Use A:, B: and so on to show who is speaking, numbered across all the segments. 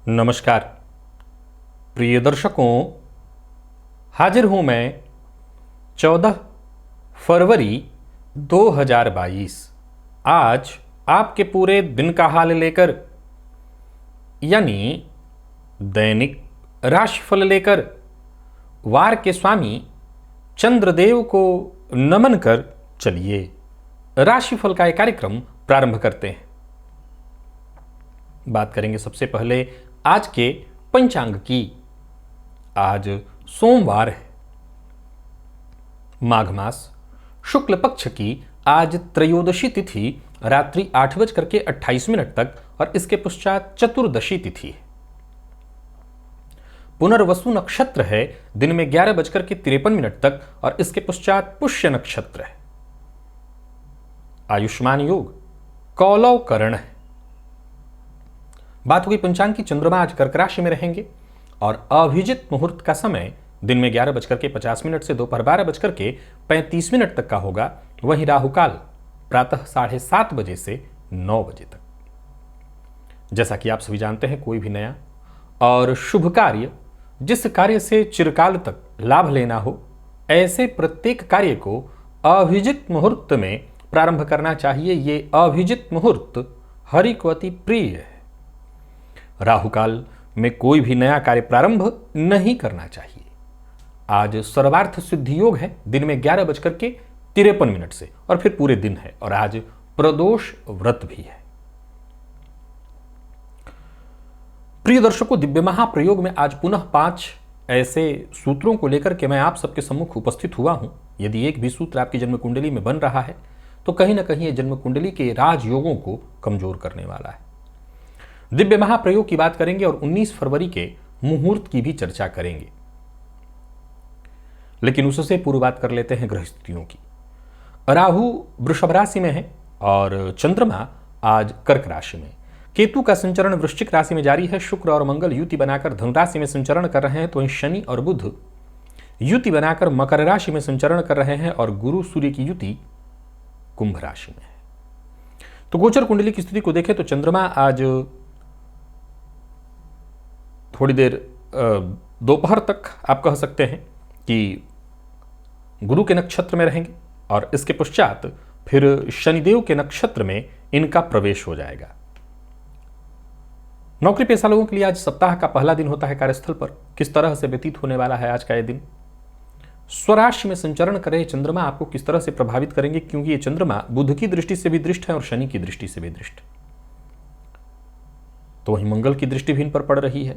A: नमस्कार प्रिय दर्शकों, हाजिर हूं मैं 14 फरवरी 2022 आज आपके पूरे दिन का हाल लेकर, यानी दैनिक राशिफल लेकर वार के स्वामी चंद्रदेव को नमन कर चलिए राशिफल का एक कार्यक्रम प्रारंभ करते हैं। बात करेंगे सबसे पहले आज के पंचांग की। आज सोमवार है, माघ मास शुक्ल पक्ष की आज त्रयोदशी तिथि रात्रि 8:28 तक और इसके पश्चात चतुर्दशी तिथि है। पुनर्वसु नक्षत्र है दिन में 11:53 तक और इसके पश्चात पुष्य नक्षत्र है। आयुष्मान योग कौलव करण है। बात होगी पंचांग की। चंद्रमा आज कर्क राशि में रहेंगे और अभिजित मुहूर्त का समय दिन में 11:50 से दोपहर 12:35 तक का होगा। वहीं राहुकाल प्रातः 7:30 बजे से 9 बजे तक। जैसा कि आप सभी जानते हैं, कोई भी नया और शुभ कार्य, जिस कार्य से चिरकाल तक लाभ लेना हो, ऐसे प्रत्येक कार्य को अभिजित मुहूर्त में प्रारंभ करना चाहिए। ये अभिजित मुहूर्त हरि को अति प्रिय है। राहुकाल में कोई भी नया कार्य प्रारंभ नहीं करना चाहिए। आज सर्वार्थ सिद्धि योग है दिन में 11:53 से और फिर पूरे दिन है। और आज प्रदोष व्रत भी है। प्रिय दर्शकों, दिव्य महाप्रयोग में आज पुनः 5 ऐसे सूत्रों को लेकर के मैं आप सबके सम्मुख उपस्थित हुआ हूं। यदि एक भी सूत्र आपकी जन्म कुंडली में बन रहा है तो कहीं ना कहीं यह जन्म कुंडली के राजयोगों को कमजोर करने वाला है। दिव्य महाप्रयोग की बात करेंगे और 19 फरवरी के मुहूर्त की भी चर्चा करेंगे। लेकिन उससे पूर्व बात कर लेते हैं ग्रह स्थितियों की। राहु वृषभ राशि में है और चंद्रमा आज कर्क राशि में। केतु का संचरण वृश्चिक राशि में जारी है। शुक्र और मंगल युति बनाकर धनु राशि में संचरण कर रहे हैं, तो वहीं शनि और बुध युति बनाकर मकर राशि में संचरण कर रहे हैं और गुरु सूर्य की युति कुंभ राशि में है। तो गोचर कुंडली की स्थिति को देखें तो चंद्रमा आज थोड़ी देर दोपहर तक आप कह सकते हैं कि गुरु के नक्षत्र में रहेंगे और इसके पश्चात फिर शनिदेव के नक्षत्र में इनका प्रवेश हो जाएगा। नौकरी पेशा लोगों के लिए आज सप्ताह का पहला दिन होता है कार्यस्थल पर। किस तरह से व्यतीत होने वाला है आज का यह दिन? स्वराशि में संचरण कर रहे चंद्रमा आपको किस तरह से प्रभावित करेंगे, क्योंकि ये चंद्रमा बुध की दृष्टि से भी दृष्ट है और शनि की दृष्टि से भी दृष्ट। तो वहीं मंगल की दृष्टि भी इन पर पड़ रही है।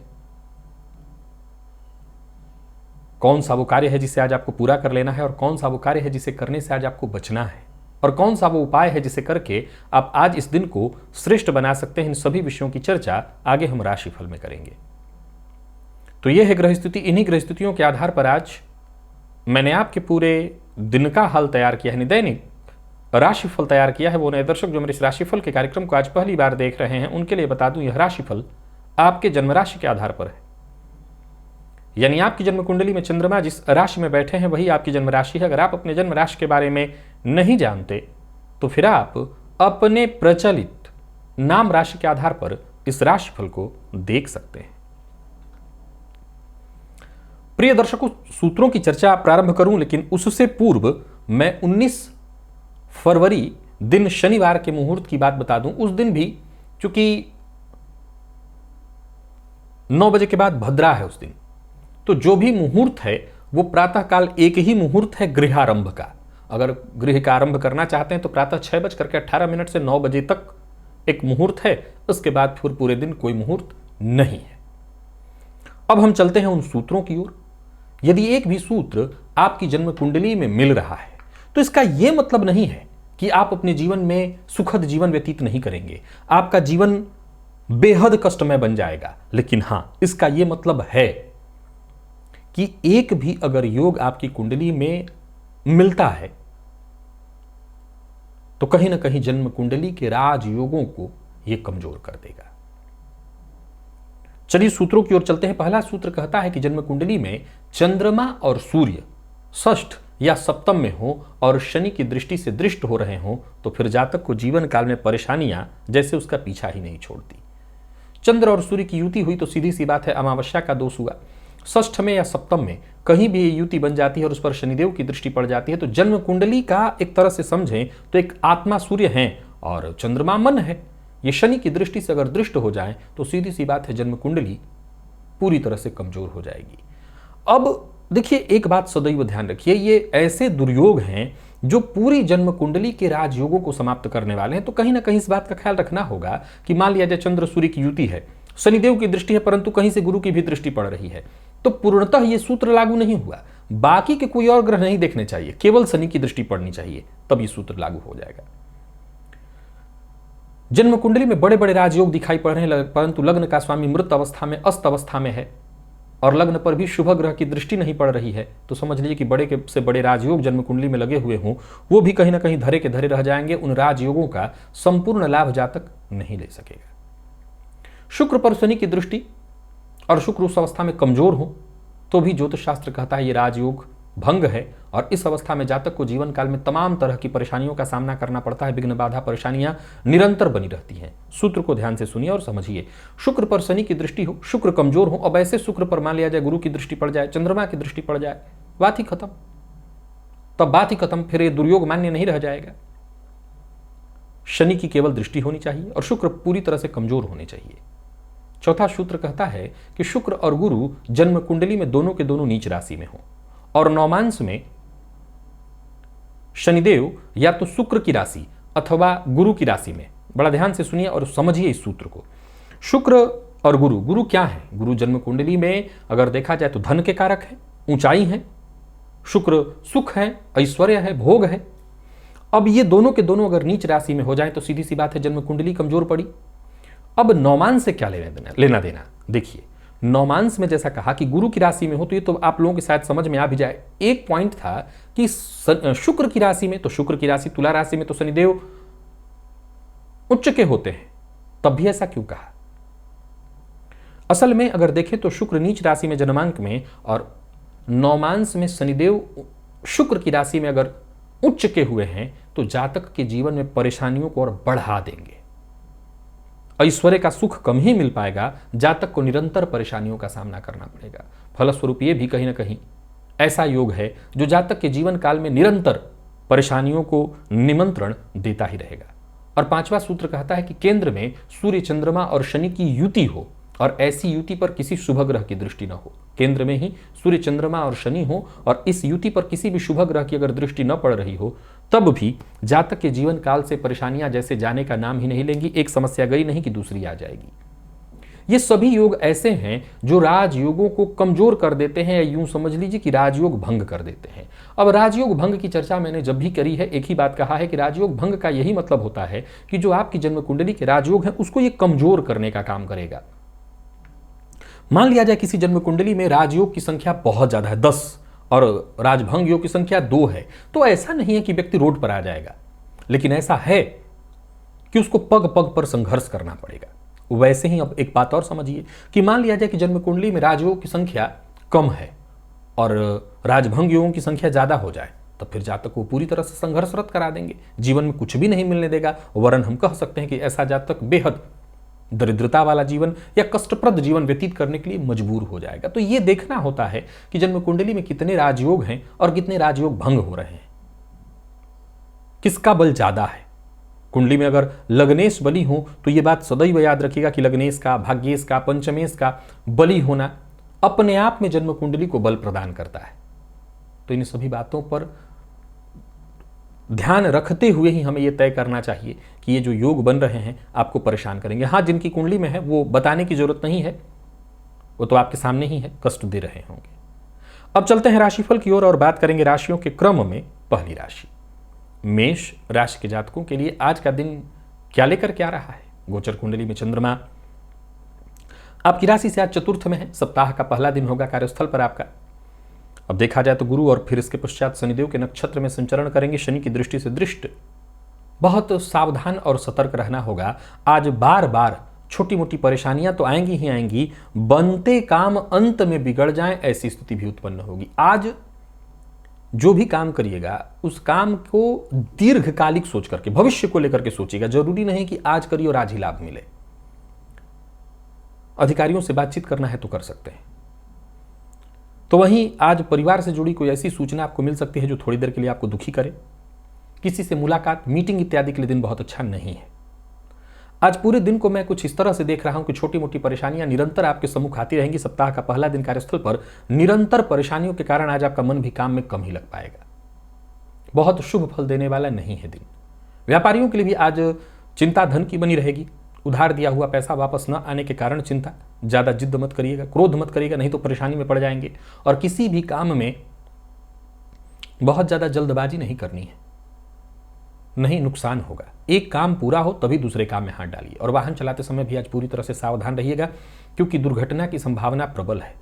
A: कौन सा वो कार्य है जिसे आज आपको पूरा कर लेना है और कौन सा वो कार्य है जिसे करने से आज आपको बचना है और कौन सा वो उपाय है जिसे करके आप आज इस दिन को श्रेष्ठ बना सकते हैं, इन सभी विषयों की चर्चा आगे हम राशिफल में करेंगे। तो यह है ग्रह स्थिति। इन्हीं ग्रह स्थितियों के आधार पर आज मैंने आपके पूरे दिन का हाल तैयार किया है, दैनिक राशिफल तैयार किया है। वो नए दर्शक जो मेरे इस राशिफल के कार्यक्रम को आज पहली बार देख रहे हैं, उनके लिए बता दूं, यह राशिफल आपके जन्म राशि के आधार पर है। यानी आपकी जन्म कुंडली में चंद्रमा जिस राशि में बैठे हैं वही आपकी जन्म राशि है। अगर आप अपने जन्म राशि के बारे में नहीं जानते तो फिर आप अपने प्रचलित नाम राशि के आधार पर इस राशिफल को देख सकते हैं। प्रिय दर्शकों, सूत्रों की चर्चा प्रारंभ करूं, लेकिन उससे पूर्व मैं 19 फरवरी दिन शनिवार के मुहूर्त की बात बता दूं। उस दिन भी चूंकि 9 बजे के बाद भद्रा है उस दिन, तो जो भी मुहूर्त है वो प्रातःकाल एक ही मुहूर्त है गृहारंभ का। अगर गृह का आरंभ करना चाहते हैं तो प्रातः 6:18 से 9 बजे तक एक मुहूर्त है। उसके बाद फिर पूरे दिन कोई मुहूर्त नहीं है। अब हम चलते हैं उन सूत्रों की ओर। यदि एक भी सूत्र आपकी जन्म कुंडली में मिल रहा है तो इसका यह मतलब नहीं है कि आप अपने जीवन में सुखद जीवन व्यतीत नहीं करेंगे, आपका जीवन बेहद कष्टमय बन जाएगा। लेकिन हां, इसका यह मतलब है कि एक भी अगर योग आपकी कुंडली में मिलता है तो कहीं ना कहीं जन्म कुंडली के राजयोगों को यह कमजोर कर देगा। चलिए सूत्रों की ओर चलते हैं। पहला सूत्र कहता है कि जन्म कुंडली में चंद्रमा और सूर्य षष्ठ या सप्तम में हो और शनि की दृष्टि से दृष्ट हो रहे हों तो फिर जातक को जीवन काल में परेशानियां जैसे उसका पीछा ही नहीं छोड़ती। चंद्र और सूर्य की युति हुई तो सीधी सी बात है अमावस्या का दोष हुआ। षष्ठ में या सप्तम में कहीं भी ये युति बन जाती है और उस पर शनिदेव की दृष्टि पड़ जाती है तो जन्म कुंडली का एक तरह से समझें तो एक आत्मा सूर्य है और चंद्रमा मन है, ये शनि की दृष्टि से अगर दृष्ट हो जाए तो सीधी सी बात है जन्म कुंडली पूरी तरह से कमजोर हो जाएगी। अब देखिए एक बात सदैव ध्यान रखिए, ये ऐसे दुर्योग हैं जो पूरी जन्म कुंडली के राजयोगों को समाप्त करने वाले हैं। तो कहीं ना कहीं इस बात का ख्याल रखना होगा कि मान लिया जाए चंद्र सूर्य की युति है, शनिदेव की दृष्टि है, परंतु कहीं से गुरु की भी दृष्टि पड़ रही है, तो पूर्णतः यह सूत्र लागू नहीं हुआ। बाकी के कोई और ग्रह नहीं देखने चाहिए, केवल शनि की दृष्टि पड़नी चाहिए, तब यह सूत्र लागू हो जाएगा। जन्म कुंडली में बड़े बड़े राजयोग दिखाई पड़ रहे हैं, परंतु लग्न का स्वामी मृत अवस्था में, अस्त अवस्था में है और लग्न पर भी शुभ ग्रह की दृष्टि नहीं पड़ रही है, तो समझ लीजिए कि बड़े के से बड़े राजयोग जन्म कुंडली में लगे हुए हों, वो भी कहीं ना कहीं धरे के धरे रह जाएंगे, उन राजयोगों का संपूर्ण लाभ जातक नहीं ले सकेगा। शुक्र पर शनि की दृष्टि और शुक्र उस अवस्था में कमजोर हो तो भी ज्योतिष शास्त्र कहता है ये राजयोग भंग है और इस अवस्था में जातक को जीवन काल में तमाम तरह की परेशानियों का सामना करना पड़ता है। विघ्न बाधा परेशानियां निरंतर बनी रहती हैं। सूत्र को ध्यान से सुनिए और समझिए। शुक्र पर शनि की दृष्टि हो, शुक्र कमजोर हो, अब ऐसे शुक्र पर मान लिया जाए गुरु की दृष्टि पड़ जाए, चंद्रमा की दृष्टि पड़ जाए, बात ही खत्म। तब बात ही खत्म, फिर ये दुर्योग मान्य नहीं रह जाएगा। शनि की केवल दृष्टि होनी चाहिए और शुक्र पूरी तरह से कमजोर होने चाहिए। चौथा सूत्र कहता है कि शुक्र और गुरु जन्म कुंडली में दोनों के दोनों नीच राशि में हो और नौमांस में शनिदेव या तो शुक्र की राशि अथवा गुरु की राशि में। बड़ा ध्यान से सुनिए और समझिए इस सूत्र को। शुक्र और गुरु, गुरु क्या है? गुरु जन्म कुंडली में अगर देखा जाए तो धन के कारक है, ऊंचाई है। शुक्र सुख है, ऐश्वर्य है, भोग है। अब ये दोनों के दोनों अगर नीच राशि में हो जाए तो सीधी सी बात है जन्म कुंडली कमजोर पड़ी। अब नौमांस से क्या लेना देना? देखिए नौमांस में जैसा कहा कि गुरु की राशि में हो तो ये तो आप लोगों के शायद समझ में आ भी जाए। एक पॉइंट था कि शुक्र की राशि में, तो शुक्र की राशि तुला राशि में तो शनिदेव उच्च के होते हैं, तब भी ऐसा क्यों कहा? असल में अगर देखें तो शुक्र नीच राशि में जन्मांक में और नौमांस में शनिदेव शुक्र की राशि में अगर उच्च के हुए हैं तो जातक के जीवन में परेशानियों को और बढ़ा देंगे। ऐश्वर्य का सुख कम ही मिल पाएगा, जातक को निरंतर परेशानियों का सामना करना पड़ेगा। फलस्वरूप ये भी कहीं ना कहीं ऐसा योग है जो जातक के जीवन काल में निरंतर परेशानियों को निमंत्रण देता ही रहेगा। और पांचवा सूत्र कहता है कि केंद्र में सूर्य, चंद्रमा और शनि की युति हो और ऐसी युति पर किसी शुभ ग्रह की दृष्टि न हो। केंद्र में ही सूर्य, चंद्रमा और शनि हो और इस युति पर किसी भी शुभ ग्रह की अगर दृष्टि न पड़ रही हो तब भी जातक के जीवन काल से परेशानियां जैसे जाने का नाम ही नहीं लेंगी। एक समस्या गई नहीं कि दूसरी आ जाएगी। ये सभी योग ऐसे हैं जो राजयोगों को कमजोर कर देते हैं, या यूं समझ लीजिए कि राजयोग भंग कर देते हैं। अब राजयोग भंग की चर्चा मैंने जब भी करी है, एक ही बात कहा है कि राजयोग भंग का यही मतलब होता है कि जो आपकी जन्म कुंडली के राजयोग हैं उसको ये कमजोर करने का काम करेगा। मान लिया जाए किसी जन्म कुंडली में राजयोग की संख्या बहुत ज्यादा है, 10, और राजभंग योग की संख्या 2 है, तो ऐसा नहीं है कि व्यक्ति रोड पर आ जाएगा, लेकिन ऐसा है कि उसको पग पग पर संघर्ष करना पड़ेगा। वैसे ही अब एक बात और समझिए कि मान लिया जाए कि जन्म कुंडली में राजयोग की संख्या कम है और राजभंग योगों की संख्या ज्यादा हो जाए, तो फिर जातक को पूरी तरह से संघर्षरत करा देंगे, जीवन में कुछ भी नहीं मिलने देगा। वरन हम कह सकते हैं कि ऐसा जातक बेहद दरिद्रता वाला जीवन या कष्टप्रद जीवन व्यतीत करने के लिए मजबूर हो जाएगा। तो ये देखना होता है कि जन्म कुंडली में कितने राजयोग हैं और कितने राजयोग भंग हो रहे हैं, किसका बल ज्यादा है। कुंडली में अगर लग्नेश बली हो तो यह बात सदैव याद रखिएगा कि लग्नेश का, भाग्येश का, पंचमेश का बली होना अपने आप में जन्म कुंडली को बल प्रदान करता है। तो इन सभी बातों पर ध्यान रखते हुए ही हमें यह तय करना चाहिए कि ये जो योग बन रहे हैं आपको परेशान करेंगे। हाँ, जिनकी कुंडली में है वो बताने की जरूरत नहीं है, वो तो आपके सामने ही है, कष्ट दे रहे होंगे। अब चलते हैं राशिफल की ओर और बात करेंगे राशियों के क्रम में। पहली राशि मेष राशि के जातकों के लिए आज का दिन क्या लेकर के आ रहा है? गोचर कुंडली में चंद्रमा आपकी राशि से आज चतुर्थ में है, सप्ताह का पहला दिन होगा कार्यस्थल पर आपका। अब देखा जाए तो गुरु और फिर इसके पश्चात शनिदेव के नक्षत्र में संचरण करेंगे। शनि की दृष्टि से दृष्ट, बहुत सावधान और सतर्क रहना होगा। आज बार बार छोटी मोटी परेशानियां तो आएंगी ही आएंगी, बनते काम अंत में बिगड़ जाएं ऐसी स्थिति भी उत्पन्न होगी। आज जो भी काम करिएगा उस काम को दीर्घकालिक सोच करके, भविष्य को लेकर के सोचिएगा। जरूरी नहीं कि आज करिए और आज ही लाभ मिले। अधिकारियों से बातचीत करना है तो कर सकते हैं। तो वहीं आज परिवार से जुड़ी कोई ऐसी सूचना आपको मिल सकती है जो थोड़ी देर के लिए आपको दुखी करे। किसी से मुलाकात, मीटिंग इत्यादि के लिए दिन बहुत अच्छा नहीं है। आज पूरे दिन को मैं कुछ इस तरह से देख रहा हूं कि छोटी मोटी परेशानियां निरंतर आपके सम्मुख आती रहेंगी। सप्ताह का पहला दिन कार्यस्थल पर निरंतर परेशानियों के कारण आज आपका मन भी काम में कम ही लग पाएगा। बहुत शुभ फल देने वाला नहीं है दिन। व्यापारियों के लिए भी आज चिंता धन की बनी रहेगी। उधार दिया हुआ पैसा वापस न आने के कारण चिंता। ज्यादा जिद्द मत करिएगा, क्रोध मत करिएगा, नहीं तो परेशानी में पड़ जाएंगे। और किसी भी काम में बहुत ज्यादा जल्दबाजी नहीं करनी है, नहीं नुकसान होगा। एक काम पूरा हो तभी दूसरे काम में हाथ डालिए। और वाहन चलाते समय भी आज पूरी तरह से सावधान रहिएगा, क्योंकि दुर्घटना की संभावना प्रबल है।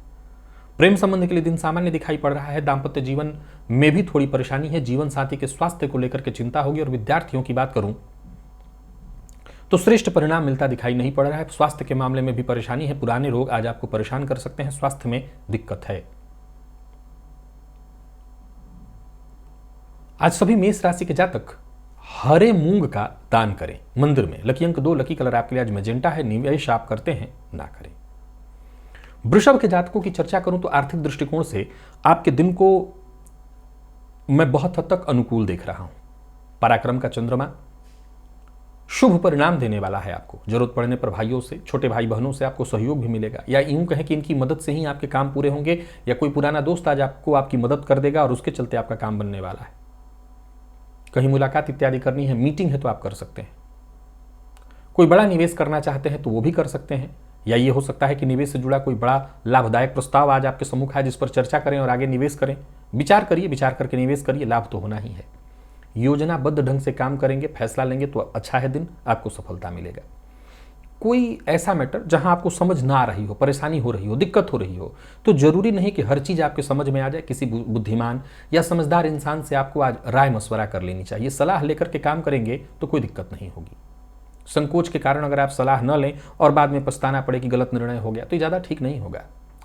A: प्रेम संबंध के लिए दिन सामान्य दिखाई पड़ रहा है। दाम्पत्य जीवन में भी थोड़ी परेशानी है। जीवन साथी के स्वास्थ्य को लेकर के चिंता होगी। और विद्यार्थियों की बात करूं तो श्रेष्ठ परिणाम मिलता दिखाई नहीं पड़ रहा है। स्वास्थ्य के मामले में भी परेशानी है। पुराने रोग आज आपको परेशान कर सकते हैं। स्वास्थ्य में दिक्कत है। आज सभी मेष राशि के जातक हरे मूंग का दान करें मंदिर में। लकी अंक 2, लकी कलर आपके लिए आज मैजेंटा है। निवेश आप करते हैं ना करें। वृषभ के जातकों की चर्चा करूं तो आर्थिक दृष्टिकोण से आपके दिन को मैं बहुत हद तक अनुकूल देख रहा हूं। पराक्रम का चंद्रमा शुभ परिणाम देने वाला है आपको। जरूरत पड़ने पर भाइयों से, छोटे भाई बहनों से आपको सहयोग भी मिलेगा, या यूं कहें कि इनकी मदद से ही आपके काम पूरे होंगे, या कोई पुराना दोस्त आज आपको आपकी मदद कर देगा और उसके चलते आपका काम बनने वाला है। कहीं मुलाकात इत्यादि करनी है, मीटिंग है तो आप कर सकते हैं। कोई बड़ा निवेश करना चाहते हैं तो वो भी कर सकते हैं। या ये हो सकता है कि निवेश से जुड़ा कोई बड़ा लाभदायक प्रस्ताव आज आपके सम्मुख है जिस पर चर्चा करें और आगे निवेश करें। विचार करिए, विचार करके निवेश करिए, लाभ तो होना ही है। योजनाबद्ध ढंग से काम करेंगे, फैसला लेंगे तो अच्छा है दिन, आपको सफलता मिलेगा। कोई ऐसा मैटर जहां आपको समझ ना आ रही हो, परेशानी हो रही हो, दिक्कत हो रही हो, तो जरूरी नहीं कि हर चीज आपके समझ में आ जाए। किसी बुद्धिमान या समझदार इंसान से आपको आज राय मशवरा कर लेनी चाहिए। सलाह लेकर के काम करेंगे तो कोई दिक्कत नहीं होगी। संकोच के कारण अगर आप सलाह न लें और बाद में पछताना पड़े कि गलत निर्णय हो गया, तो ये ज़्यादा ठीक नहीं होगा।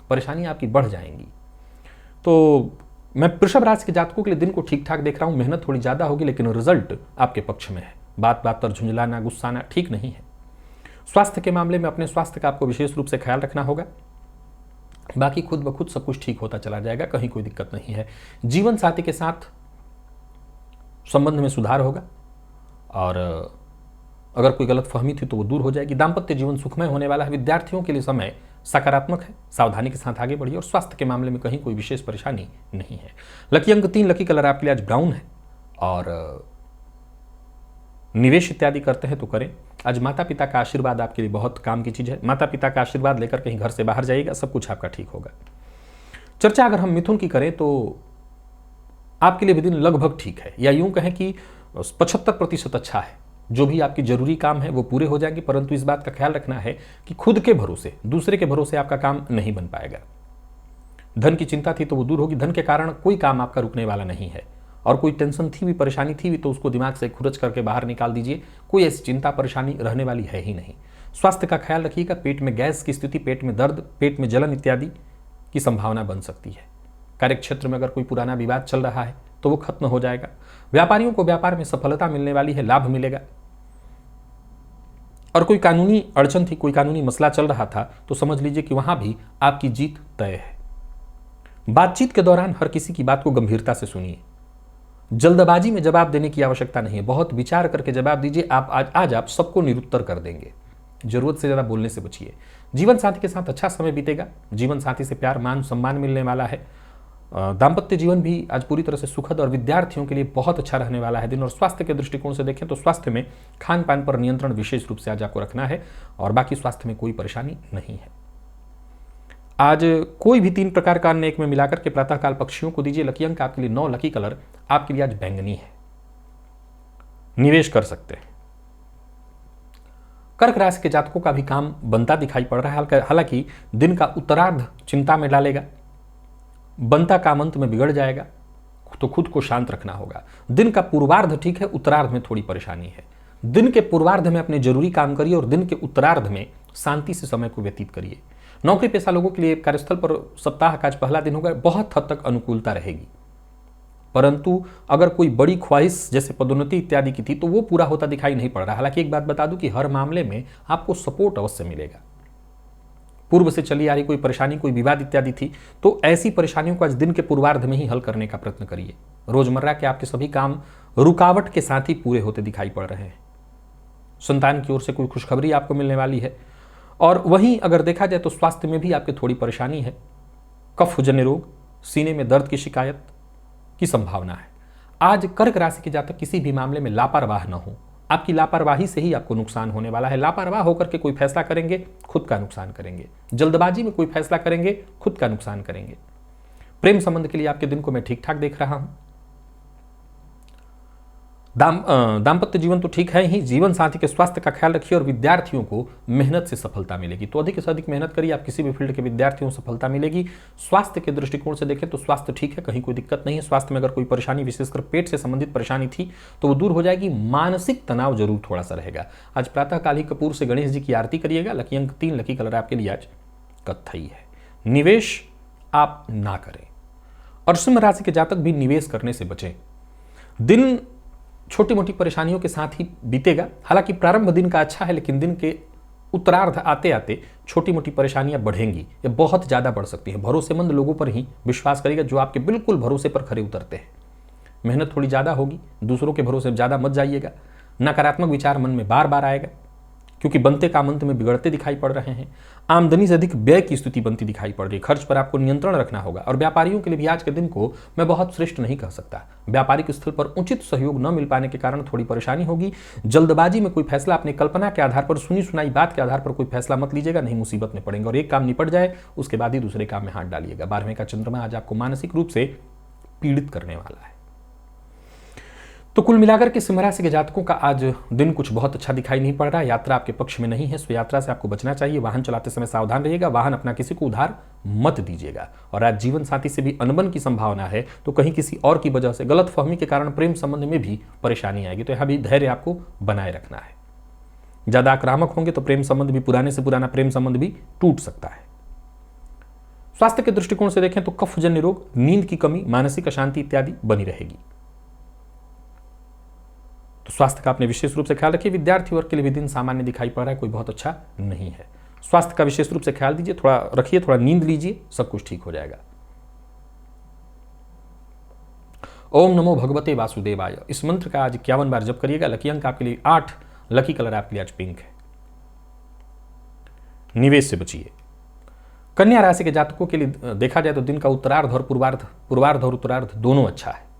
A: परेशानी आपकी बढ़ जाएंगी। तो मैं वृषभ राशि के जातकों के लिए दिन को ठीक ठाक देख रहा हूं। मेहनत थोड़ी ज़्यादा होगी लेकिन रिजल्ट आपके पक्ष में है। बात बात पर झुंझलाना, गुस्साना ठीक नहीं है। स्वास्थ्य के मामले में अपने स्वास्थ्य का आपको विशेष रूप से ख्याल रखना होगा। बाकी खुद ब खुद सब कुछ ठीक होता चला जाएगा, कहीं कोई दिक्कत नहीं है। जीवन साथी के साथ संबंध में सुधार होगा और अगर कोई गलत फहमी थी तो वो दूर हो जाएगी। दाम्पत्य जीवन सुखमय होने वाला है। विद्यार्थियों के लिए समय सकारात्मक है। सावधानी के साथ आगे बढ़िए और स्वास्थ्य के मामले में कहीं कोई विशेष परेशानी नहीं है। लकी अंक 3, लकी कलर आपके लिए आज ब्राउन है। और निवेश इत्यादि करते हैं तो करें। आज माता पिता का आशीर्वाद आपके लिए बहुत काम की चीज है। माता पिता का आशीर्वाद लेकर कहीं घर से बाहर जाइएगा, सब कुछ आपका ठीक होगा। चर्चा अगर हम मिथुन की करें तो आपके लिए भी दिन लगभग ठीक है, या यूं कहें कि 75% अच्छा है। जो भी आपकी जरूरी काम है वो पूरे हो जाएंगे, परंतु इस बात का ख्याल रखना है कि खुद के भरोसे, दूसरे के भरोसे आपका काम नहीं बन पाएगा। धन की चिंता थी तो वो दूर होगी। धन के कारण कोई काम आपका रुकने वाला नहीं है। और कोई टेंशन थी भी, परेशानी थी भी, तो उसको दिमाग से खुरच करके बाहर निकाल दीजिए। कोई ऐसी चिंता परेशानी रहने वाली है ही नहीं। स्वास्थ्य का ख्याल रखिएगा। पेट में गैस की स्थिति, पेट में दर्द, पेट में जलन इत्यादि की संभावना बन सकती है। कार्यक्षेत्र में अगर कोई पुराना विवाद चल रहा है तो वो खत्म हो जाएगा। व्यापारियों को व्यापार में सफलता मिलने वाली है, लाभ मिलेगा। और कोई कानूनी अड़चन थी, कोई कानूनी मसला चल रहा था, तो समझ लीजिए कि वहां भी आपकी जीत तय है। बातचीत के दौरान हर किसी की बात को गंभीरता से सुनिए। जल्दबाजी में जवाब देने की आवश्यकता नहीं है। बहुत विचार करके जवाब दीजिए। आज आप सबको निरुत्तर कर देंगे। जरूरत से ज्यादा बोलने से बचिए। जीवन साथी के साथ अच्छा समय बीतेगा। जीवन साथी से प्यार, मान, सम्मान मिलने वाला है। दाम्पत्य जीवन भी आज पूरी तरह से सुखद और विद्यार्थियों के लिए बहुत अच्छा रहने वाला है दिन। और स्वास्थ्य के दृष्टिकोण से देखें तो स्वास्थ्य में खान पान पर नियंत्रण विशेष रूप से आज आपको रखना है और बाकी स्वास्थ्य में कोई परेशानी नहीं है। आज कोई भी 3 प्रकार का अन्न एक में मिलाकर के प्रातःकाल पक्षियों को दीजिए। लकी अंक आपके लिए 9, लकी कलर आपके लिए आज बैंगनी है। निवेश कर सकते हैं। कर्क राशि के जातकों का भी काम बनता दिखाई पड़ रहा है। हालांकि दिन का उत्तरार्ध चिंता में डालेगा। बनता काम अंत में बिगड़ जाएगा, तो खुद को शांत रखना होगा। दिन का पूर्वार्ध ठीक है, उत्तरार्ध में थोड़ी परेशानी है। दिन के पूर्वार्ध में अपने जरूरी काम करिए और दिन के उत्तरार्ध में शांति से समय को व्यतीत करिए। नौकरी पेशा लोगों के लिए कार्यस्थल पर सप्ताह का आज पहला दिन होगा, बहुत हद तक अनुकूलता रहेगी। परंतु अगर कोई बड़ी ख्वाहिश जैसे पदोन्नति इत्यादि की थी तो वो पूरा होता दिखाई नहीं पड़ रहा। हालांकि एक बात बता दूं कि हर मामले में आपको सपोर्ट अवश्य मिलेगा। पूर्व से चली आ रही कोई परेशानी, कोई विवाद इत्यादि थी, तो ऐसी परेशानियों को आज दिन के पूर्वार्ध में ही हल करने का प्रयत्न करिए। रोजमर्रा के आपके सभी काम रुकावट के साथ ही पूरे होते दिखाई पड़ रहे हैं। संतान की ओर से कोई खुशखबरी आपको मिलने वाली है। और वहीं अगर देखा जाए तो स्वास्थ्य में भी आपकी थोड़ी परेशानी है। कफजन्य रोग, सीने में दर्द की शिकायत की संभावना है। आज कर्क राशि के जातक किसी भी मामले में लापरवाह न हो। आपकी लापरवाही से ही आपको नुकसान होने वाला है। लापरवाह होकर के कोई फैसला करेंगे, खुद का नुकसान करेंगे। जल्दबाजी में कोई फैसला करेंगे, खुद का नुकसान करेंगे। प्रेम संबंध के लिए आपके दिन को मैं ठीक ठाक देख रहा हूं। दाम्पत्य जीवन तो ठीक है ही, जीवन साथी के स्वास्थ्य का ख्याल रखिए और विद्यार्थियों को मेहनत से सफलता मिलेगी। तो अधिक से अधिक मेहनत करिए, आप किसी भी फील्ड के विद्यार्थियों को सफलता मिलेगी। स्वास्थ्य के दृष्टिकोण से देखें तो स्वास्थ्य ठीक है, कहीं कोई दिक्कत नहीं है। स्वास्थ्य में अगर कोई परेशानी, विशेषकर पेट से संबंधित परेशानी थी तो वो दूर हो जाएगी। मानसिक तनाव जरूर थोड़ा सा रहेगा। आज प्रातःकाल ही कपूर से गणेश जी की आरती करिएगा। लकी अंक 3, लकी कलर आपके लिए आज कत्थई है। निवेश आप ना करें और सिंह राशि के जातक भी निवेश करने से बचें। दिन छोटी मोटी परेशानियों के साथ ही बीतेगा। हालांकि प्रारंभ दिन का अच्छा है, लेकिन दिन के उत्तरार्ध आते आते छोटी मोटी परेशानियां बढ़ेंगी, ये बहुत ज़्यादा बढ़ सकती हैं। भरोसेमंद लोगों पर ही विश्वास करिएगा जो आपके बिल्कुल भरोसे पर खरे उतरते हैं। मेहनत थोड़ी ज़्यादा होगी, दूसरों के भरोसे ज़्यादा मत जाइएगा। नकारात्मक विचार मन में बार बार आएगा, क्योंकि बनते काम अंत में बिगड़ते दिखाई पड़ रहे हैं। आमदनी से अधिक व्यय की स्थिति बनती दिखाई पड़ रही है। खर्च पर आपको नियंत्रण रखना होगा। और व्यापारियों के लिए भी आज के दिन को मैं बहुत श्रेष्ठ नहीं कह सकता। व्यापारिक स्थल पर उचित सहयोग न मिल पाने के कारण थोड़ी परेशानी होगी। जल्दबाजी में कोई फैसला, अपनी कल्पना के आधार पर, सुनी सुनाई बात के आधार पर कोई फैसला मत लीजिएगा, नहीं मुसीबत में पड़ेंगे। और एक काम निपट जाए उसके बाद ही दूसरे काम में हाथ डालिएगा। 12वें का चंद्रमा आज आपको मानसिक रूप से पीड़ित करने वाला है। तो कुल मिलाकर के सिंह राशि के जातकों का आज दिन कुछ बहुत अच्छा दिखाई नहीं पड़ रहा है। यात्रा आपके पक्ष में नहीं है, सो यात्रा से आपको बचना चाहिए। वाहन चलाते समय सावधान रहिएगा। वाहन अपना किसी को उधार मत दीजिएगा। और आज जीवन साथी से भी अनबन की संभावना है, तो कहीं किसी और की वजह से, गलत फहमी के कारण प्रेम संबंध में भी परेशानी आएगी। तो यहां भी धैर्य आपको बनाए रखना है। ज्यादा आक्रामक होंगे तो प्रेम संबंध भी, पुराने से पुराना प्रेम संबंध भी टूट सकता है। स्वास्थ्य के दृष्टिकोण से देखें तो कफजन्य रोग, नींद की कमी, मानसिक अशांति इत्यादि बनी रहेगी। तो स्वास्थ्य का आपने विशेष रूप से ख्याल रखिए। विद्यार्थी वर्ग के लिए भी दिन सामान्य दिखाई पड़ रहा है, कोई बहुत अच्छा नहीं है। स्वास्थ्य का विशेष रूप से ख्याल दीजिए, थोड़ा रखिए, थोड़ा नींद लीजिए, सब कुछ ठीक हो जाएगा। ओम नमो भगवते वासुदेवाय, इस मंत्र का आज 51 बार जप करिएगा। लकी अंक आपके लिए 8, लकी कलर आपके लिए आज पिंक है। निवेश से बचिए। कन्या राशि के जातकों के लिए देखा जाए तो दिन का उत्तरार्ध और पूर्वार्ध और उत्तरार्ध दोनों अच्छा है।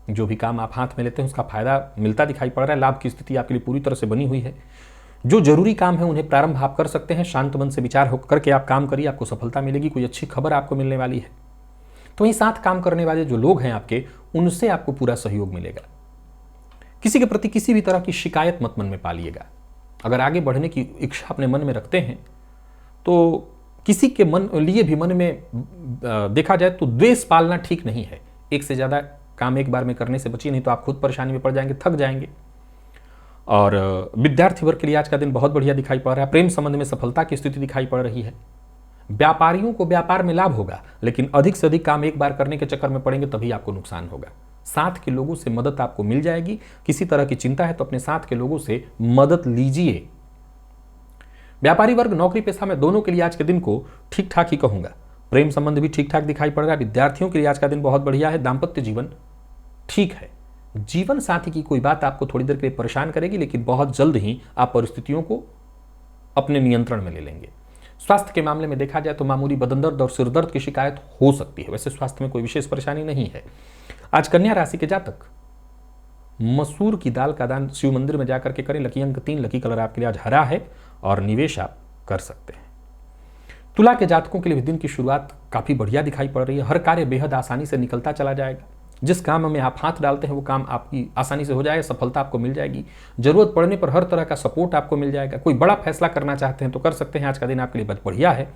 A: जो भी काम आप हाथ में लेते हैं उसका फायदा मिलता दिखाई पड़ रहा है। लाभ की स्थिति आपके लिए पूरी तरह से बनी हुई है। जो जरूरी काम है उन्हें प्रारंभ आप कर सकते हैं। शांत मन से विचार होकर के आप काम करिए, आपको सफलता मिलेगी। कोई अच्छी खबर आपको मिलने वाली है। तो वहीं साथ काम करने वाले जो लोग हैं आपके, उनसे आपको पूरा सहयोग मिलेगा। किसी के प्रति किसी भी तरह की शिकायत मत मन में पालिएगा। अगर आगे बढ़ने की इच्छा अपने मन में रखते हैं तो किसी के लिए भी मन में देखा जाए तो द्वेष पालना ठीक नहीं है। एक से ज्यादा काम एक बार में करने से बचिए, नहीं तो आप खुद परेशानी में पड़ जाएंगे, थक जाएंगे। और विद्यार्थी वर्ग के लिए आज का दिन बहुत बढ़िया दिखाई पड़ रहा है। प्रेम संबंध में सफलता की स्थिति दिखाई पड़ रही है। व्यापारियों को व्यापार में लाभ होगा, लेकिन अधिक से अधिक काम एक बार करने के चक्कर में पड़ेंगे तभी आपको नुकसान होगा। साथ के लोगों से मदद आपको मिल जाएगी। किसी तरह की चिंता है तो अपने साथ के लोगों से मदद लीजिए। व्यापारी वर्ग, नौकरी पेशा में दोनों के लिए आज के दिन को ठीक ठाक ही कहूंगा। प्रेम संबंध भी ठीक ठाक दिखाई पड़ रहा है। विद्यार्थियों के लिए आज का दिन बहुत बढ़िया है। दाम्पत्य जीवन ठीक है। जीवन साथी की कोई बात आपको थोड़ी देर के लिए परेशान करेगी, लेकिन बहुत जल्द ही आप परिस्थितियों को अपने नियंत्रण में ले लेंगे। स्वास्थ्य के मामले में देखा जाए तो मामूली बदन दर्द और सिर दर्द की शिकायत हो सकती है। वैसे स्वास्थ्य में कोई विशेष परेशानी नहीं है। आज कन्या राशि के जातक मसूर की दाल का दान शिव मंदिर में जाकर के करें। लकी अंक 3, लकी कलर आपके लिए आज हरा है और निवेश आप कर सकते हैं। तुला के जातकों के लिए दिन की शुरुआत काफी बढ़िया दिखाई पड़ रही है। हर कार्य बेहद आसानी से निकलता चला जाएगा। जिस काम में आप हाथ डालते हैं वो काम आपकी आसानी से हो जाएगा। सफलता आपको मिल जाएगी। जरूरत पड़ने पर हर तरह का सपोर्ट आपको मिल जाएगा। कोई बड़ा फैसला करना चाहते हैं तो कर सकते हैं। आज का दिन आपके लिए बहुत बढ़िया है।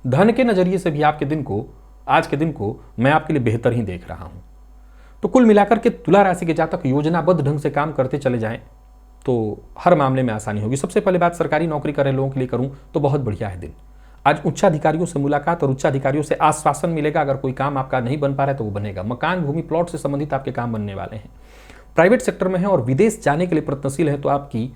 A: धन के नजरिए से भी आपके दिन को, आज के दिन को मैं आपके लिए बेहतर ही देख रहा हूं। तो कुल मिलाकर के तुला राशि के जातक योजनाबद्ध ढंग से काम करते चले जाएं तो हर मामले में आसानी होगी। सबसे पहले बात सरकारी नौकरी कर रहे लोगों के लिए करूं तो बहुत बढ़िया है दिन। आज उच्चाधिकारियों से मुलाकात और उच्चाधिकारियों से आश्वासन मिलेगा। अगर कोई काम आपका नहीं बन पा रहा है तो वो बनेगा। मकान, भूमि, प्लॉट से संबंधित आपके काम बनने वाले हैं। प्राइवेट सेक्टर में है और विदेश जाने के लिए प्रयत्नशील है तो आपकी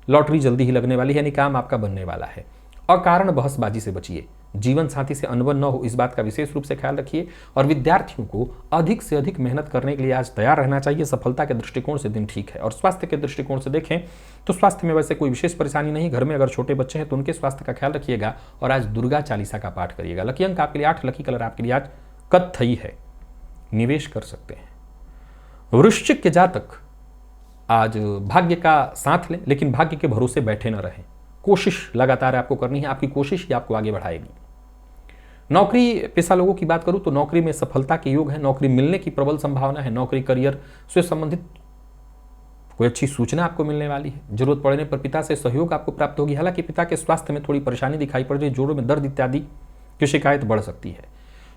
A: लॉटरी जल्दी ही लगने वाली है, यानी काम आपका बनने वाला है। अकारण बहसबाजी से बचिए, जीवन साथी से अनबन न हो इस बात का विशेष रूप से ख्याल रखिए। और विद्यार्थियों को अधिक से अधिक मेहनत करने के लिए आज तैयार रहना चाहिए। सफलता के दृष्टिकोण से दिन ठीक है। और स्वास्थ्य के दृष्टिकोण से देखें तो स्वास्थ्य में वैसे कोई विशेष परेशानी नहीं। घर में अगर छोटे बच्चे हैं तो उनके स्वास्थ्य का ख्याल रखिएगा और आज दुर्गा चालीसा का पाठ करिएगा। लकी अंक आपके लिए 8, लकी कलर आपके लिए आज कत्थई है। निवेश कर सकते हैं। वृश्चिक के जातक आज भाग्य का साथ लें, लेकिन भाग्य के भरोसे बैठे न रहें। कोशिश लगातार आपको करनी है, आपकी कोशिश ही आपको आगे बढ़ाएगी। नौकरी पेशा लोगों की बात करूं तो नौकरी में सफलता के योग है, नौकरी मिलने की प्रबल संभावना है। नौकरी करियर से संबंधित कोई अच्छी सूचना आपको मिलने वाली है। जरूरत पड़ने पर पिता से सहयोग आपको प्राप्त होगी। हालांकि पिता के स्वास्थ्य में थोड़ी परेशानी दिखाई पड़ रही है, जोड़ों में दर्द इत्यादि की शिकायत बढ़ सकती है।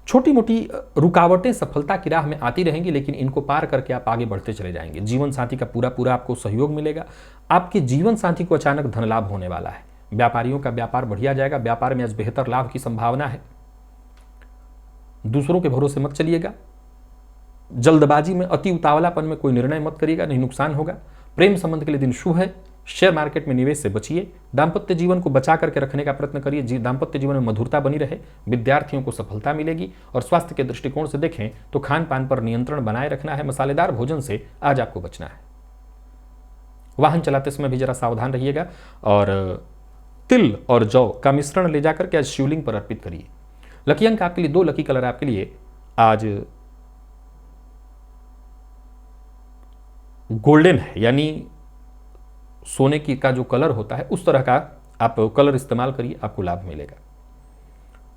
A: छोटी मोटी रुकावटें सफलता की राह में आती रहेंगी, लेकिन इनको पार करके आप आगे बढ़ते चले जाएंगे। जीवन साथी का पूरा आपको सहयोग मिलेगा। आपके जीवन साथी को अचानक धन लाभ होने वाला है। व्यापारियों का व्यापार बढ़िया जाएगा। व्यापार में आज बेहतर लाभ की संभावना है। दूसरों के भरोसे मत चलिएगा। जल्दबाजी में, अति उतावलापन में कोई निर्णय मत करिएगा, नहीं नुकसान होगा। प्रेम संबंध के लिए दिन शुभ है। शेयर मार्केट में निवेश से बचिए। दाम्पत्य जीवन को बचा करके रखने का प्रयत्न करिए। दाम्पत्य जीवन में मधुरता बनी रहे। विद्यार्थियों को सफलता मिलेगी। और स्वास्थ्य के दृष्टिकोण से देखें तो खान पान पर नियंत्रण बनाए रखना है। मसालेदार भोजन से आज आपको बचना है। वाहन चलाते समय भी जरा सावधान रहिएगा। और तिल और जौ का मिश्रण ले जाकर के आज शिवलिंग पर अर्पित करिए। लकी अंक आपके लिए 2, लकी कलर आपके लिए आज गोल्डन है, यानी सोने की का जो कलर होता है उस तरह का आप कलर इस्तेमाल करिए, आपको लाभ मिलेगा।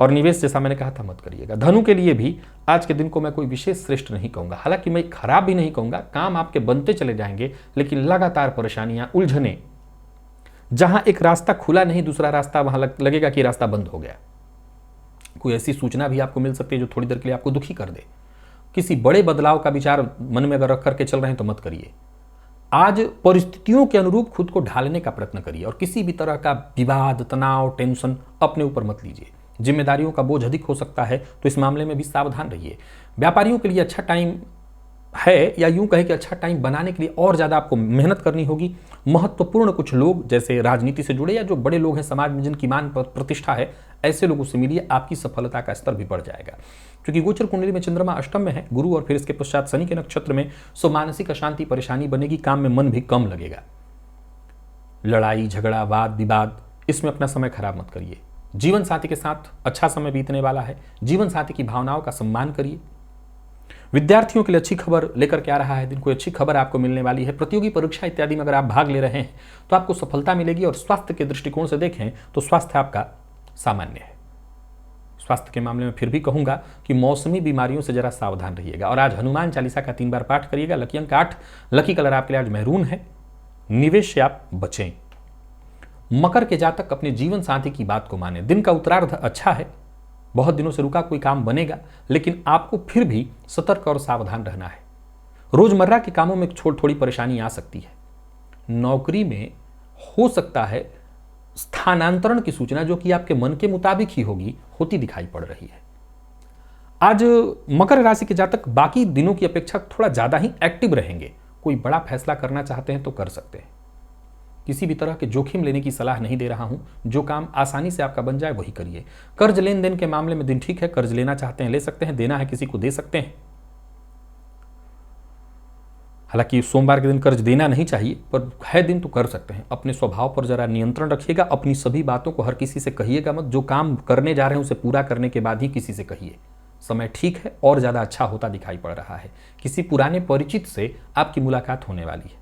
A: और निवेश जैसा मैंने कहा था मत करिएगा। धनु के लिए भी आज के दिन को मैं कोई विशेष श्रेष्ठ नहीं कहूंगा। हालांकि मैं खराब भी नहीं कहूंगा, काम आपके बनते चले जाएंगे, लेकिन लगातार परेशानियां, उलझने, जहां एक रास्ता खुला नहीं दूसरा रास्ता वहां लगेगा कि रास्ता बंद हो गया। कोई ऐसी सूचना भी आपको मिल सकती है जो थोड़ी देर के लिए आपको दुखी कर दे। किसी बड़े बदलाव का विचार मन में अगर रख करके चल रहे हैं तो मत करिए। आज परिस्थितियों के अनुरूप खुद को ढालने का प्रयत्न करिए और किसी भी तरह का विवाद, तनाव, टेंशन अपने ऊपर मत लीजिए। जिम्मेदारियों का बोझ अधिक हो सकता है तो इस मामले में भी सावधान रहिए। व्यापारियों के लिए अच्छा टाइम है, या यूं कहे कि अच्छा टाइम बनाने के लिए और ज़्यादा आपको मेहनत करनी होगी। महत्वपूर्ण कुछ लोग जैसे राजनीति से जुड़े या जो बड़े लोग हैं समाज में, जिनकी मान प्रतिष्ठा है, ऐसे लोगों से मिलिए। आपकी सफलता का स्तर भी बढ़ जाएगा। क्योंकि गोचर कुंडली में चंद्रमा अष्टम में है, गुरु और फिर इसके पश्चात शनि के नक्षत्र में, सो मानसिक अशांति, परेशानी बनेगी। काम में मन भी कम लगेगा। लड़ाई झगड़ा, वाद विवाद, इसमें अपना समय खराब मत करिए। जीवन साथी के साथ अच्छा समय बीतने वाला है। जीवन साथी की भावनाओं का सम्मान करिए। विद्यार्थियों के लिए अच्छी खबर लेकर के आ रहा है दिन। कोई अच्छी खबर आपको मिलने वाली है। प्रतियोगी परीक्षा इत्यादि में अगर आप भाग ले रहे हैं तो आपको सफलता मिलेगी। और स्वास्थ्य के दृष्टिकोण से देखें तो स्वास्थ्य आपका सामान्य है। स्वास्थ्य के मामले में फिर भी कहूंगा कि मौसमी बीमारियों से जरा सावधान रहिएगा। और आज हनुमान चालीसा का 3 बार पाठ करिएगा। लकी अंक 8, लकी कलर आपके लिए आज मैरून है। निवेश से आप बचें। मकर के जातक अपने जीवन साथी की बात को माने। दिन का उत्तरार्ध अच्छा है। बहुत दिनों से रुका कोई काम बनेगा, लेकिन आपको फिर भी सतर्क और सावधान रहना है। रोजमर्रा के कामों में थोड़ी परेशानी आ सकती है। नौकरी में हो सकता है स्थानांतरण की सूचना, जो कि आपके मन के मुताबिक ही होगी, होती दिखाई पड़ रही है। आज मकर राशि के जातक बाकी दिनों की अपेक्षा थोड़ा ज्यादा ही एक्टिव रहेंगे। कोई बड़ा फैसला करना चाहते हैं तो कर सकते हैं। किसी भी तरह के जोखिम लेने की सलाह नहीं दे रहा हूं। जो काम आसानी से आपका बन जाए वही करिए। कर्ज लेन देन के मामले में दिन ठीक है। कर्ज लेना चाहते हैं ले सकते हैं, देना है किसी को दे सकते हैं। हालांकि सोमवार के दिन कर्ज देना नहीं चाहिए, पर है दिन तो कर सकते हैं। अपने स्वभाव पर जरा नियंत्रण रखिएगा। अपनी सभी बातों को हर किसी से कहिएगा मत। जो काम करने जा रहे हैं उसे पूरा करने के बाद ही किसी से कहिए। समय ठीक है और ज्यादा अच्छा होता दिखाई पड़ रहा है। किसी पुराने परिचित से आपकी मुलाकात होने वाली है।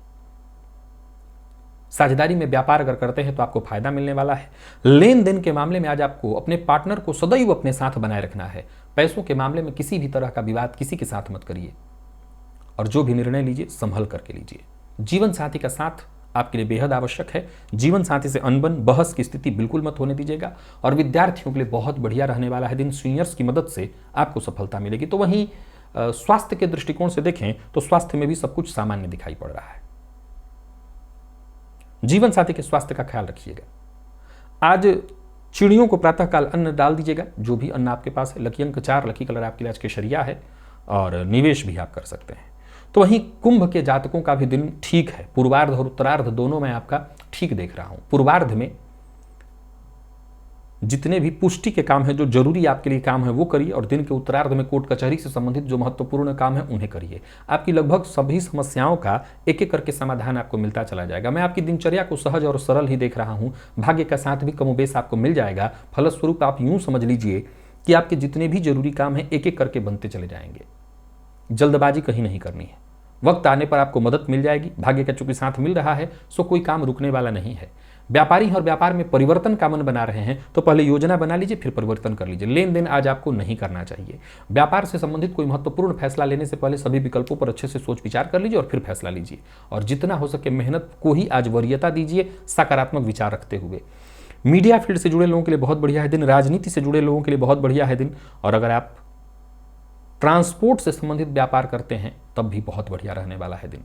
A: साझेदारी में व्यापार अगर करते हैं तो आपको फायदा मिलने वाला है। लेन देन के मामले में आज आपको अपने पार्टनर को सदैव अपने साथ बनाए रखना है। पैसों के मामले में किसी भी तरह का विवाद किसी के साथ मत करिए। और जो भी निर्णय लीजिए संभल करके लीजिए। जीवन साथी का साथ आपके लिए बेहद आवश्यक है। जीवन साथी से अनबन, बहस की स्थिति बिल्कुल मत होने दीजिएगा। और विद्यार्थियों के लिए बहुत बढ़िया रहने वाला है दिन। सीनियर्स की मदद से आपको सफलता मिलेगी। तो वहीं स्वास्थ्य के दृष्टिकोण से देखें तो स्वास्थ्य में भी सब कुछ सामान्य दिखाई पड़ रहा है। जीवन साथी के स्वास्थ्य का ख्याल रखिएगा। आज चिड़ियों को प्रातःकाल अन्न डाल दीजिएगा, जो भी अन्न आपके पास है। लकी अंक 4, लकी कलर आपके लिए आज केसरिया है। और निवेश भी आप कर सकते हैं। तो वहीं कुंभ के जातकों का भी दिन ठीक है। पूर्वार्ध और उत्तरार्ध दोनों में आपका ठीक देख रहा हूं। पूर्वार्ध में जितने भी पुष्टि के काम हैं, जो जरूरी आपके लिए काम है वो करिए, और दिन के उत्तरार्ध में कोर्ट कचहरी से संबंधित जो महत्वपूर्ण काम है उन्हें करिए। आपकी लगभग सभी समस्याओं का एक एक करके समाधान आपको मिलता चला जाएगा। मैं आपकी दिनचर्या को सहज और सरल ही देख रहा हूँ, भाग्य का साथ भी कमोबेश आपको मिल जाएगा। फलस्वरूप आप यूं समझ लीजिए कि आपके जितने भी जरूरी काम हैं एक एक करके बनते चले जाएंगे। जल्दबाजी कहीं नहीं करनी है, वक्त आने पर आपको मदद मिल जाएगी। भाग्य का चूंकि साथ मिल रहा है सो कोई काम रुकने वाला नहीं है। व्यापारी हैं और व्यापार में परिवर्तन का मन बना रहे हैं तो पहले योजना बना लीजिए, फिर परिवर्तन कर लीजिए। लेन देन आज आपको नहीं करना चाहिए। व्यापार से संबंधित कोई महत्वपूर्ण फैसला लेने से पहले सभी विकल्पों पर अच्छे से सोच विचार कर लीजिए और फिर फैसला लीजिए। और जितना हो सके मेहनत को ही आज वरीयता दीजिए, सकारात्मक विचार रखते हुए। मीडिया फील्ड से जुड़े लोगों के लिए बहुत बढ़िया है दिन। राजनीति से जुड़े लोगों के लिए बहुत बढ़िया है दिन। और अगर आप ट्रांसपोर्ट से संबंधित व्यापार करते हैं तब भी बहुत बढ़िया रहने वाला है दिन।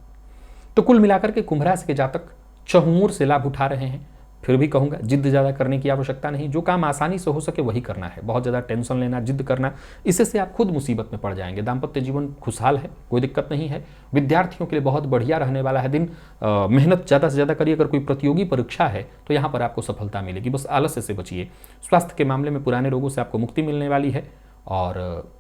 A: तो कुल मिलाकर के कुंभ राशि के जातक चहुमुर से लाभ उठा रहे हैं। फिर भी कहूंगा जिद ज़्यादा करने की आवश्यकता नहीं। जो काम आसानी से हो सके वही करना है। बहुत ज़्यादा टेंशन लेना, जिद करना, इससे से आप खुद मुसीबत में पड़ जाएंगे। दाम्पत्य जीवन खुशहाल है, कोई दिक्कत नहीं है। विद्यार्थियों के लिए बहुत बढ़िया रहने वाला है दिन। मेहनत ज़्यादा से ज़्यादा करिए। अगर कोई प्रतियोगी परीक्षा है तो यहाँ पर आपको सफलता मिलेगी, बस आलस्य से बचिए। स्वास्थ्य के मामले में पुराने रोगों से आपको मुक्ति मिलने वाली है। और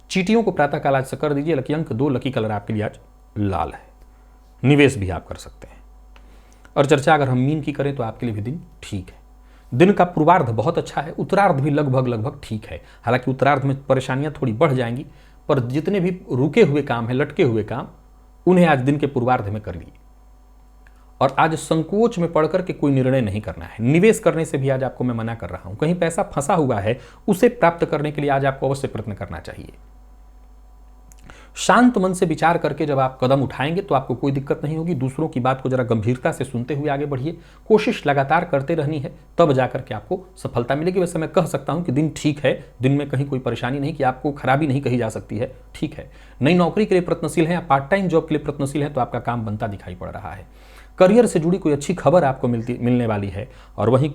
A: चींटियों को प्रातःकाल आज से कर दीजिए। लकी अंक 2, लकी कलर आपके लिए आज लाल है। निवेश भी आप कर सकते हैं। और चर्चा अगर हम मीन की करें तो आपके लिए भी दिन ठीक है। दिन का पूर्वार्ध बहुत अच्छा है, उत्तरार्ध भी लगभग ठीक है। हालांकि उत्तरार्ध में परेशानियां थोड़ी बढ़ जाएंगी, पर जितने भी रुके हुए काम हैं, लटके हुए काम, उन्हें आज दिन के पूर्वार्ध में कर लिए। और आज संकोच में पड़कर के कोई निर्णय नहीं करना है। निवेश करने से भी आज आपको मैं मना कर रहा हूं। कहीं पैसा फंसा हुआ है, उसे प्राप्त करने के लिए आज आपको अवश्य प्रयत्न करना चाहिए। शांत मन से विचार करके जब आप कदम उठाएंगे तो आपको कोई दिक्कत नहीं होगी। दूसरों की बात को जरा गंभीरता से सुनते हुए आगे बढ़िए। कोशिश लगातार करते रहनी है, तब जाकर के आपको सफलता मिलेगी। वैसे मैं कह सकता हूं कि दिन ठीक है, दिन में कहीं कोई परेशानी नहीं, कि आपको खराबी नहीं कही जा सकती है, ठीक है। नई नौकरी के लिए प्रयत्नशील हैं या पार्ट टाइम जॉब के लिए प्रयत्नशील हैं तो आपका काम बनता दिखाई पड़ रहा है। करियर से जुड़ी कोई अच्छी खबर आपको मिलने वाली है। और वहीं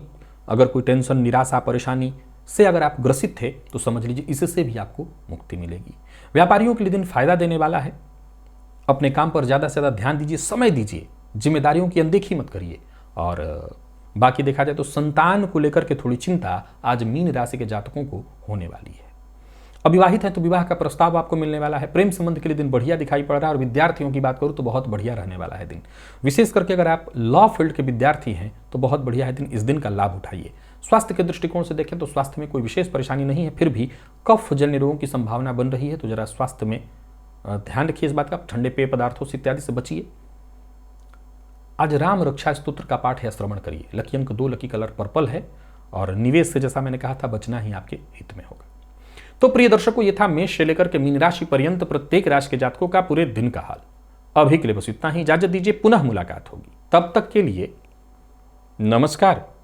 A: अगर कोई टेंशन, निराशा, परेशानी से अगर आप ग्रसित थे तो समझ लीजिए इससे भी आपको मुक्ति मिलेगी। व्यापारियों के लिए दिन फायदा देने वाला है। अपने काम पर ज़्यादा से ज़्यादा ध्यान दीजिए, समय दीजिए, जिम्मेदारियों की अनदेखी मत करिए। और बाकी देखा जाए तो संतान को लेकर के थोड़ी चिंता आज मीन राशि के जातकों को होने वाली है। अविवाहित हैं तो विवाह का प्रस्ताव आपको मिलने वाला है। प्रेम संबंध के लिए दिन बढ़िया दिखाई पड़ रहा है। और विद्यार्थियों की बात करूं तो बहुत बढ़िया रहने वाला है दिन। विशेष करके अगर आप लॉ फील्ड के विद्यार्थी हैं तो बहुत बढ़िया है दिन। इस दिन का लाभ उठाइए। स्वास्थ्य के दृष्टिकोण से देखें तो स्वास्थ्य में कोई विशेष परेशानी नहीं है, फिर भी कफ जन्य रोगों की संभावना बन रही है, तो जरा स्वास्थ्य में ध्यान रखिए इस बात का। ठंडे पेय पदार्थों से इत्यादि से बचिए। आज राम रक्षा स्तोत्र का पाठ या श्रवण करिए। लकी अंक 2, लकी कलर पर्पल है। और निवेश से जैसा मैंने कहा था बचना ही आपके हित में होगा। तो प्रिय दर्शकों, ये था मेष से लेकर के मीन राशि पर्यंत प्रत्येक राशि के जातकों का पूरे दिन का हाल। अभी के लिए बस इतना ही। इजाजत दीजिए, पुनः मुलाकात होगी। तब तक के लिए नमस्कार।